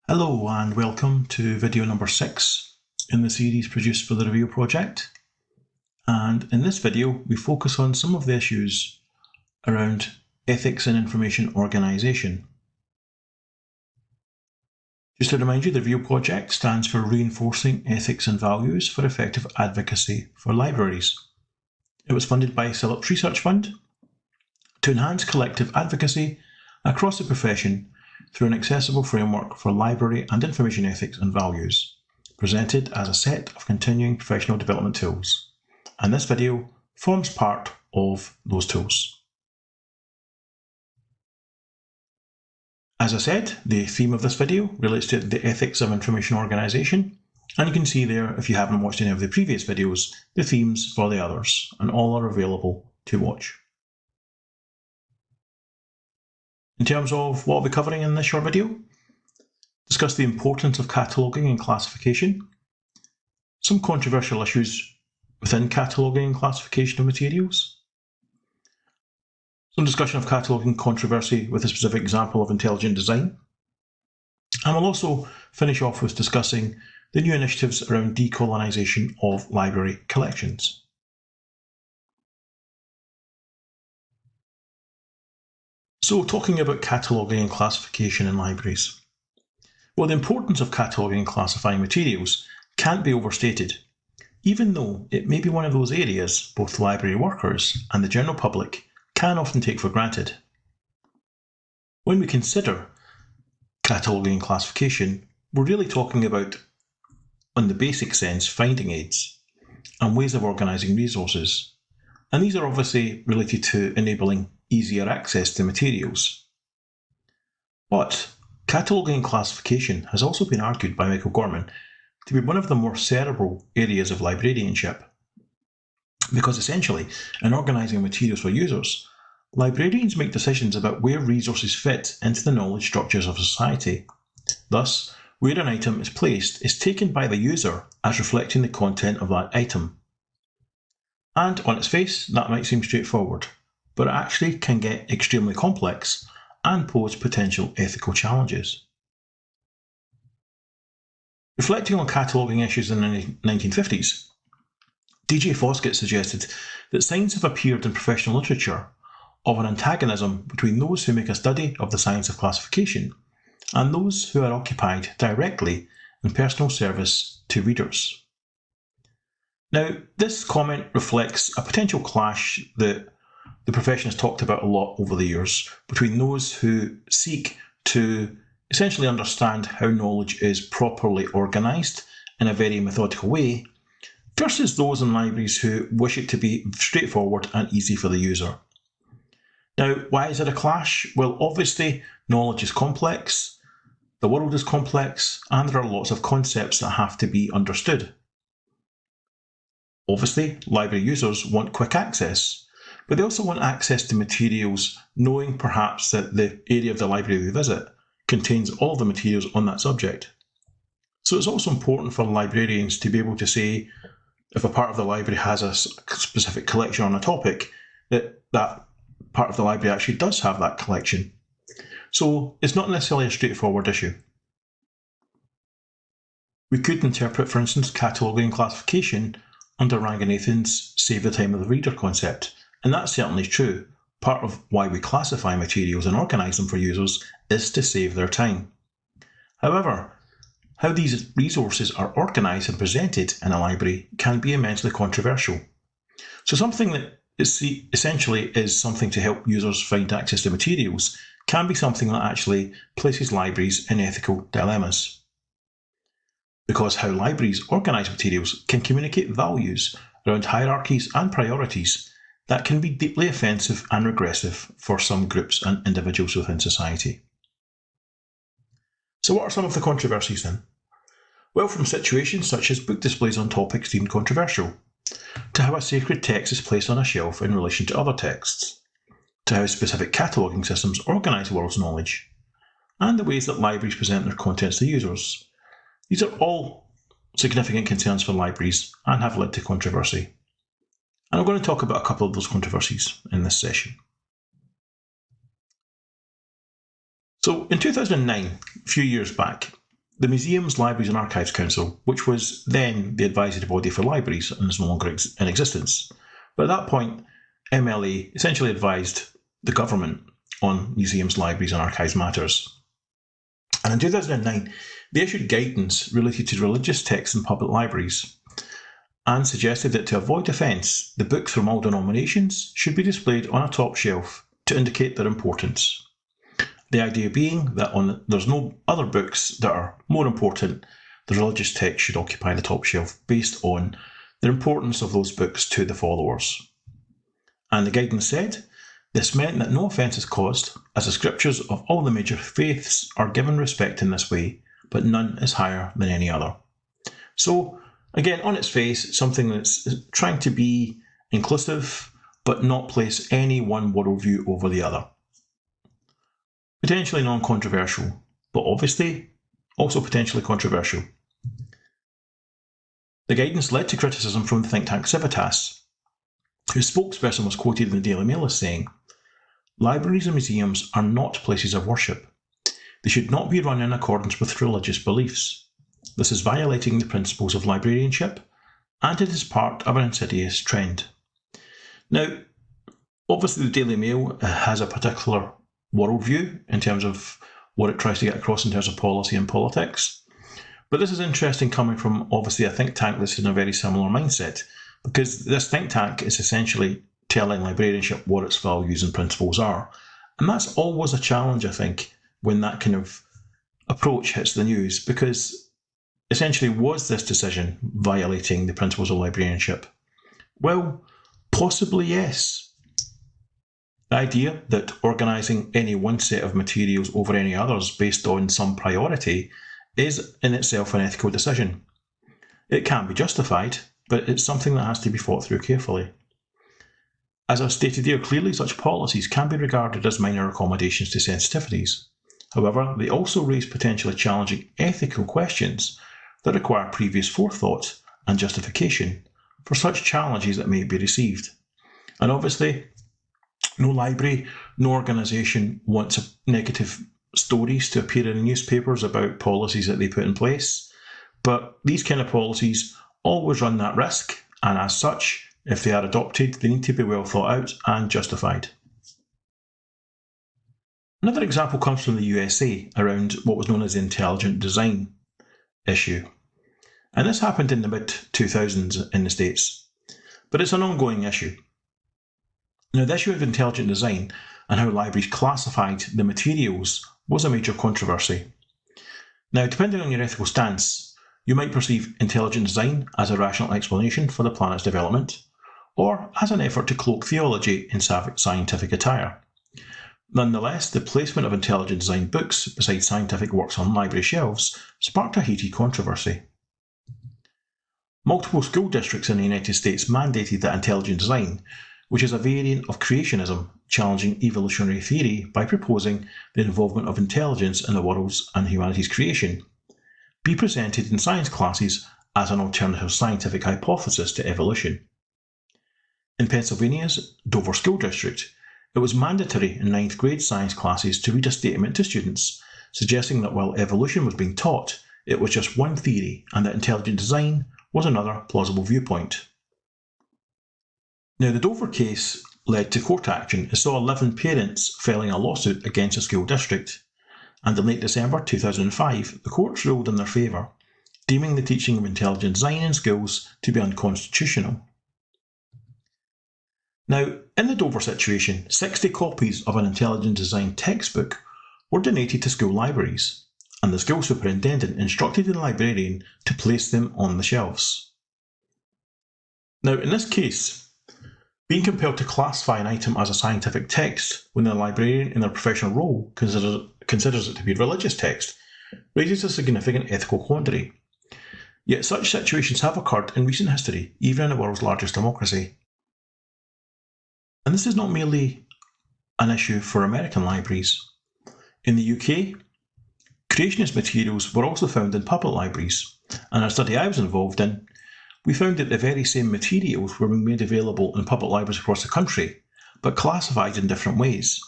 Hello and welcome to video number 6 in the series produced for the review project. And in this video we focus on some of the issues around ethics in information organisation. Just to remind you, the review project stands for Reinforcing Ethics and Values for Effective Advocacy for Libraries. It was funded by CILIPS Research Fund to enhance collective advocacy across the profession through an accessible framework for library and information ethics and values, presented as a set of continuing professional development tools. And this video forms part of those tools. As I said, the theme of this video relates to the ethics of information organisation, and you can see there, if you haven't watched any of the previous videos, the themes for the others, and all are available to watch. In terms of what I'll be covering in this short video, discuss the importance of cataloguing and classification, some controversial issues within cataloguing and classification of materials, some discussion of cataloguing controversy with a specific example of intelligent design, and we'll also finish off with discussing the new initiatives around decolonisation of library collections. So, talking about cataloguing and classification in libraries. Well, the importance of cataloguing and classifying materials can't be overstated, even though it may be one of those areas both library workers and the general public can often take for granted. When we consider cataloguing and classification, we're really talking about, in the basic sense, finding aids and ways of organising resources. And these are obviously related to enabling easier access to materials. But cataloguing and classification has also been argued by Michael Gorman to be one of the more cerebral areas of librarianship. Because essentially, in organising materials for users, librarians make decisions about where resources fit into the knowledge structures of society. Thus, where an item is placed is taken by the user as reflecting the content of that item. And on its face, that might seem straightforward, but it actually can get extremely complex and pose potential ethical challenges. Reflecting on cataloguing issues in the 1950s, D.J. Foskett suggested that signs have appeared in professional literature of an antagonism between those who make a study of the science of classification and those who are occupied directly in personal service to readers. Now, this comment reflects a potential clash that the profession has talked about a lot over the years between those who seek to essentially understand how knowledge is properly organised in a very methodical way versus those in libraries who wish it to be straightforward and easy for the user. Now, why is it a clash? Well, obviously, knowledge is complex, the world is complex, and there are lots of concepts that have to be understood. Obviously, library users want quick access, but they also want access to materials knowing perhaps that the area of the library they visit contains all the materials on that subject. So it's also important for librarians to be able to say, if a part of the library has a specific collection on a topic, that that part of the library actually does have that collection. So it's not necessarily a straightforward issue. We could interpret, for instance, cataloguing and classification under Ranganathan's save the time of the reader concept, and that's certainly true. Part of why we classify materials and organise them for users is to save their time. However, how these resources are organised and presented in a library can be immensely controversial. So something that essentially is something to help users find access to materials can be something that actually places libraries in ethical dilemmas. Because how libraries organise materials can communicate values around hierarchies and priorities that can be deeply offensive and regressive for some groups and individuals within society. So what are some of the controversies then? Well, from situations such as book displays on topics deemed controversial, to how a sacred text is placed on a shelf in relation to other texts, to how specific cataloguing systems organise the world's knowledge, and the ways that libraries present their contents to users. These are all significant concerns for libraries and have led to controversy. And I'm going to talk about a couple of those controversies in this session. So in 2009, a few years back, The Museums, Libraries and Archives Council, which was then the advisory body for libraries and is no longer in existence. But at that point, MLA essentially advised the government on museums, libraries and archives matters. And in 2009, they issued guidance related to religious texts in public libraries and suggested that to avoid offence, the books from all denominations should be displayed on a top shelf to indicate their importance. The idea being that there's no other books that are more important, the religious text should occupy the top shelf based on the importance of those books to the followers. And the guidance said, this meant that no offence is caused, as the scriptures of all the major faiths are given respect in this way, but none is higher than any other. So, again, on its face, something that's trying to be inclusive, but not place any one worldview over the other. Potentially non-controversial, but obviously also potentially controversial. The guidance led to criticism from the think tank Civitas, whose spokesperson was quoted in the Daily Mail as saying, "Libraries and museums are not places of worship. They should not be run in accordance with religious beliefs. This is violating the principles of librarianship, and it is part of an insidious trend." Now, obviously the Daily Mail has a particular worldview in terms of what it tries to get across in terms of policy and politics. But this is interesting coming from obviously a think tank that's in a very similar mindset, because this think tank is essentially telling librarianship what its values and principles are. And that's always a challenge, I think, when that kind of approach hits the news, because essentially, was this decision violating the principles of librarianship? Well, possibly yes. The idea that organising any one set of materials over any others based on some priority is in itself an ethical decision. It can be justified, but it's something that has to be thought through carefully. As I've stated here, clearly such policies can be regarded as minor accommodations to sensitivities. However, they also raise potentially challenging ethical questions that require previous forethought and justification for such challenges that may be received. And obviously, no library, no organisation wants negative stories to appear in the newspapers about policies that they put in place. But these kind of policies always run that risk, and as such, if they are adopted, they need to be well thought out and justified. Another example comes from the USA around what was known as the intelligent design issue. And this happened in the mid-2000s in the States. But it's an ongoing issue. Now, the issue of intelligent design and how libraries classified the materials was a major controversy. Now, depending on your ethical stance, you might perceive intelligent design as a rational explanation for the planet's development, or as an effort to cloak theology in scientific attire. Nonetheless, the placement of intelligent design books beside scientific works on library shelves sparked a heated controversy. Multiple school districts in the United States mandated that intelligent design, which is a variant of creationism challenging evolutionary theory by proposing the involvement of intelligence in the world's and humanity's creation, be presented in science classes as an alternative scientific hypothesis to evolution. In Pennsylvania's Dover School District, it was mandatory in 9th grade science classes to read a statement to students suggesting that while evolution was being taught, it was just one theory and that intelligent design was another plausible viewpoint. Now, the Dover case led to court action as saw 11 parents filing a lawsuit against the school district, and in late December 2005, the courts ruled in their favour, deeming the teaching of intelligent design in schools to be unconstitutional. Now, in the Dover situation, 60 copies of an intelligent design textbook were donated to school libraries, and the school superintendent instructed the librarian to place them on the shelves. Now, in this case, being compelled to classify an item as a scientific text when the librarian in their professional role considers it to be a religious text raises a significant ethical quandary. Yet such situations have occurred in recent history, even in the world's largest democracy. And this is not merely an issue for American libraries. In the UK, creationist materials were also found in public libraries, and a study I was involved in, we found that the very same materials were being made available in public libraries across the country, but classified in different ways.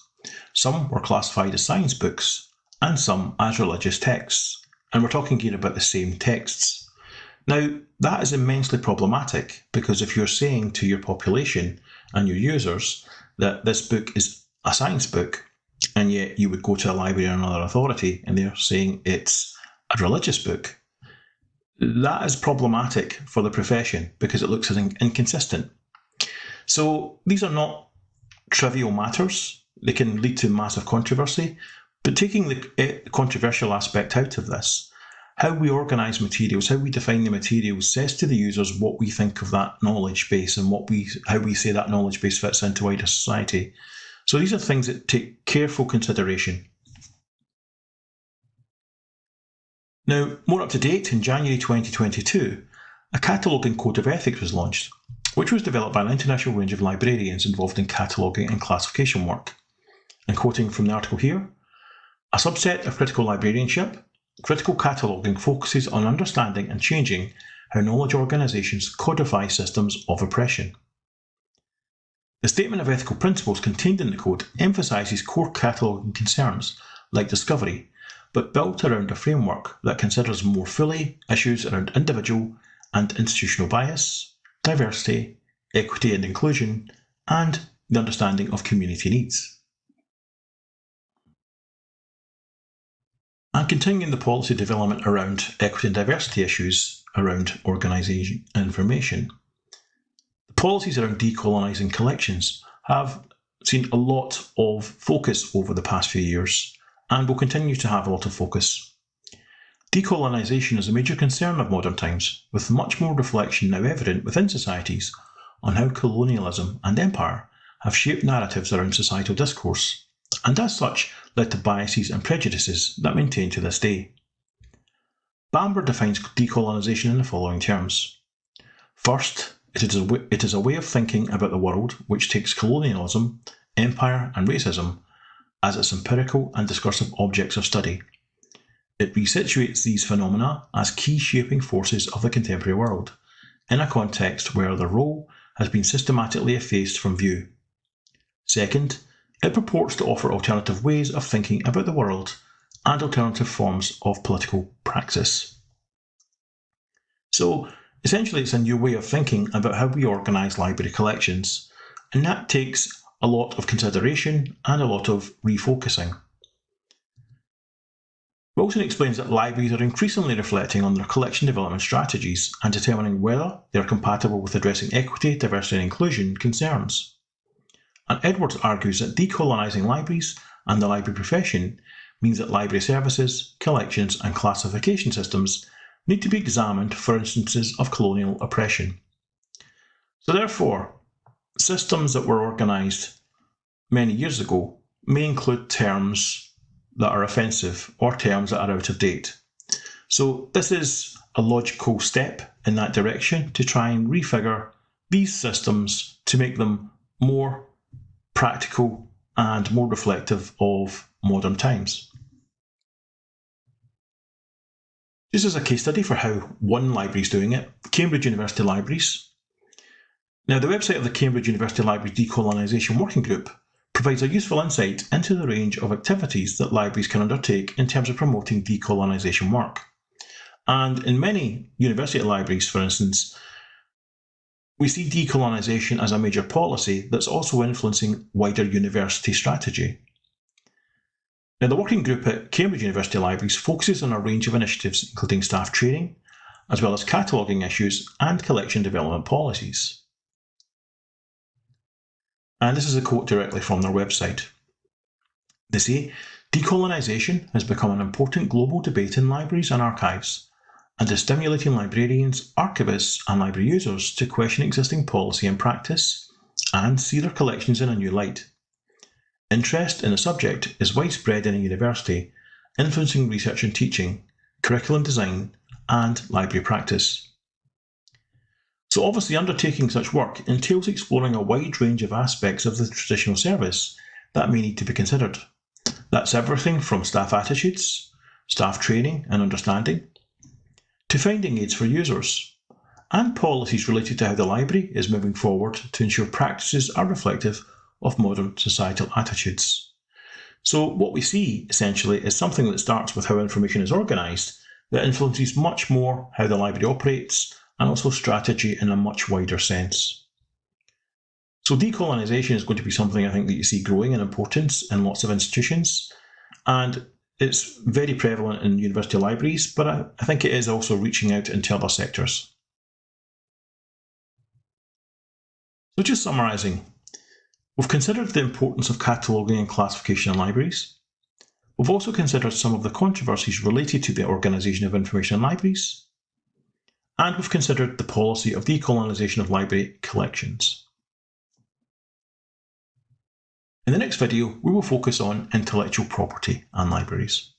Some were classified as science books, and some as religious texts. And we're talking here about the same texts. Now, that is immensely problematic because if you're saying to your population and your users that this book is a science book, and yet you would go to a library or another authority and they're saying it's a religious book, that is problematic for the profession because it looks as inconsistent. So these are not trivial matters. They can lead to massive controversy, but taking the controversial aspect out of this, how we organise materials, how we define the materials says to the users what we think of that knowledge base and how we say that knowledge base fits into wider society. So these are things that take careful consideration. Now, more up to date, in January 2022, a Cataloguing Code of Ethics was launched, which was developed by an international range of librarians involved in cataloguing and classification work. And quoting from the article here, a subset of critical librarianship, critical cataloguing focuses on understanding and changing how knowledge organisations codify systems of oppression. The statement of ethical principles contained in the code emphasises core cataloguing concerns like discovery, but built around a framework that considers more fully issues around individual and institutional bias, diversity, equity and inclusion, and the understanding of community needs. And continuing the policy development around equity and diversity issues around organisation information, the policies around decolonising collections have seen a lot of focus over the past few years and will continue to have a lot of focus. Decolonisation is a major concern of modern times, with much more reflection now evident within societies on how colonialism and empire have shaped narratives around societal discourse, and as such led to biases and prejudices that maintain to this day. Bamber defines decolonisation in the following terms. First, it is a way of thinking about the world which takes colonialism, empire and racism as its empirical and discursive objects of study. It resituates these phenomena as key shaping forces of the contemporary world, in a context where their role has been systematically effaced from view. Second, it purports to offer alternative ways of thinking about the world and alternative forms of political praxis. So, essentially it's a new way of thinking about how we organise library collections, and that takes a lot of consideration and a lot of refocusing. Wilson explains that libraries are increasingly reflecting on their collection development strategies and determining whether they are compatible with addressing equity, diversity and inclusion concerns. And Edwards argues that decolonising libraries and the library profession means that library services, collections and classification systems need to be examined for instances of colonial oppression. So therefore, systems that were organised many years ago may include terms that are offensive or terms that are out of date. So this is a logical step in that direction to try and refigure these systems to make them more practical and more reflective of modern times. Just as a case study for how one library is doing it, Cambridge University Libraries. Now, the website of the Cambridge University Library Decolonisation Working Group provides a useful insight into the range of activities that libraries can undertake in terms of promoting decolonisation work. And in many university libraries, for instance, we see decolonisation as a major policy that's also influencing wider university strategy. Now, the working group at Cambridge University Libraries focuses on a range of initiatives including staff training, as well as cataloguing issues and collection development policies. And this is a quote directly from their website. They say, "Decolonisation has become an important global debate in libraries and archives, and is stimulating librarians, archivists and library users to question existing policy and practice, and see their collections in a new light. Interest in the subject is widespread in a university, influencing research and teaching, curriculum design, and library practice." So obviously undertaking such work entails exploring a wide range of aspects of the traditional service that may need to be considered. That's everything from staff attitudes, staff training and understanding, to finding aids for users, and policies related to how the library is moving forward to ensure practices are reflective of modern societal attitudes. So what we see essentially is something that starts with how information is organised that influences much more how the library operates and also strategy in a much wider sense. So decolonisation is going to be something I think that you see growing in importance in lots of institutions, and it's very prevalent in university libraries, but I think it is also reaching out into other sectors. So just summarising, we've considered the importance of cataloguing and classification in libraries. We've also considered some of the controversies related to the organisation of information in libraries, and we've considered the policy of decolonisation of library collections. In the next video, we will focus on intellectual property and libraries.